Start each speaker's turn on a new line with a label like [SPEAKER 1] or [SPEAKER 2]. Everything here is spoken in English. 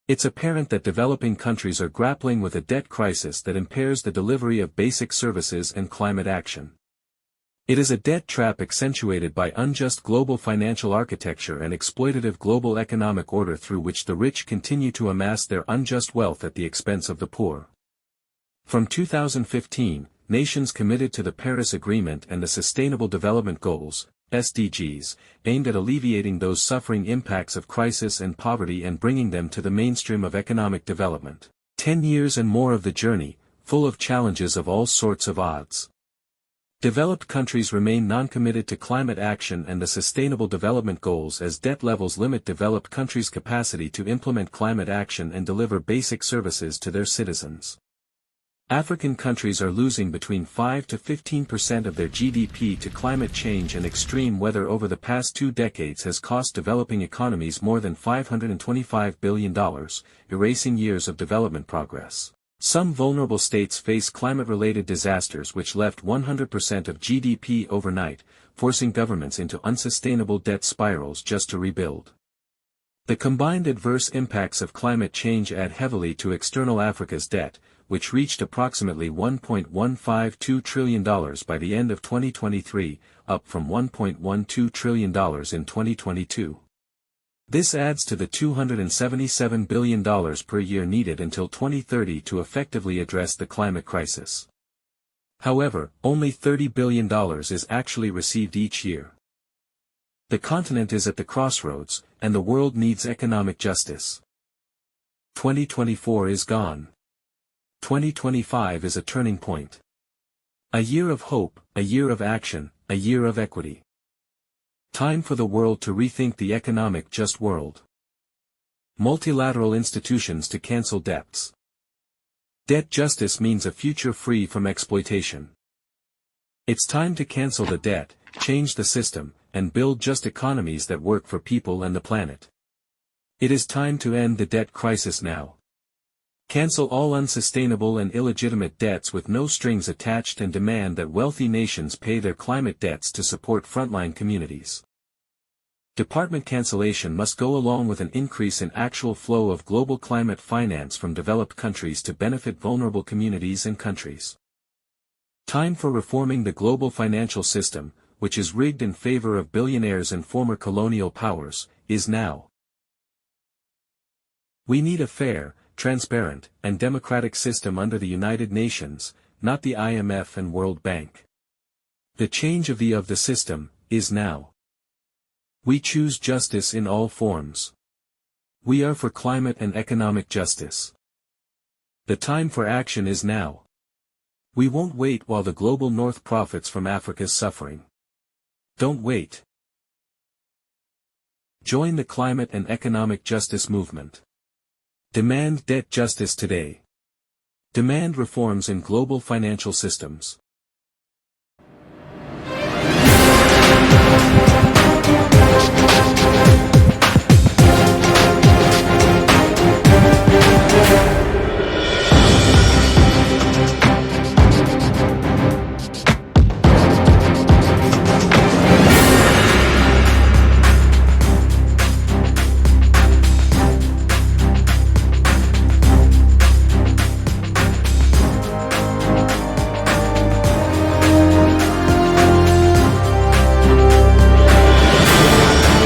[SPEAKER 1] It's apparent that developing countries are grappling with a debt crisis that impairs the delivery of basic services and climate action. It is a debt trap accentuated by unjust global financial architecture and exploitative global economic order through which the rich continue to amass their unjust wealth at the expense of the poor. From 2015, nations committed to the Paris Agreement and the Sustainable Development Goals, SDGs, aimed at alleviating those suffering impacts of crisis and poverty and bringing them to the mainstream of economic development. 10 years and more of the journey, full of challenges of all sorts of odds. Developed countries remain non-committed to climate action and the Sustainable Development Goals as debt levels limit developed countries' capacity to implement climate action and deliver basic services to their citizens. African countries are losing between 5 to 15% of their GDP to climate change, and extreme weather over the past 2 decades has cost developing economies more than $525 billion, erasing years of development progress. Some vulnerable states face climate-related disasters which left 100% of GDP overnight, forcing governments into unsustainable debt spirals just to rebuild. The combined adverse impacts of climate change add heavily to external Africa's debt, which reached approximately $1.152 trillion by the end of 2023, up from $1.12 trillion in 2022. This adds to the $277 billion per year needed until 2030 to effectively address the climate crisis. However, only $30 billion is actually received each year. The continent is at the crossroads, and the world needs economic justice. 2024 is gone. 2025 is a turning point. A year of hope, a year of action, a year of equity. Time for the world to rethink the economic just world. Multilateral institutions to cancel debts. Debt justice means a future free from exploitation. It's time to cancel the debt, change the system, and build just economies that work for people and the planet. It is time to end the debt crisis now. Cancel all unsustainable and illegitimate debts with no strings attached and demand that wealthy nations pay their climate debts to support frontline communities. Department cancellation must go along with an increase in actual flow of global climate finance from developed countries to benefit vulnerable communities and countries. Time for reforming the global financial system, which is rigged in favor of billionaires and former colonial powers, is now. We need a fair, transparent, and democratic system under the United Nations, not the IMF and World Bank. The change of the system is now. We choose justice in all forms. We are for climate and economic justice. The time for action is now. We won't wait while the global north profits from Africa's suffering. Don't wait. Join the climate and economic justice movement. Demand debt justice today. Demand reforms in global financial systems.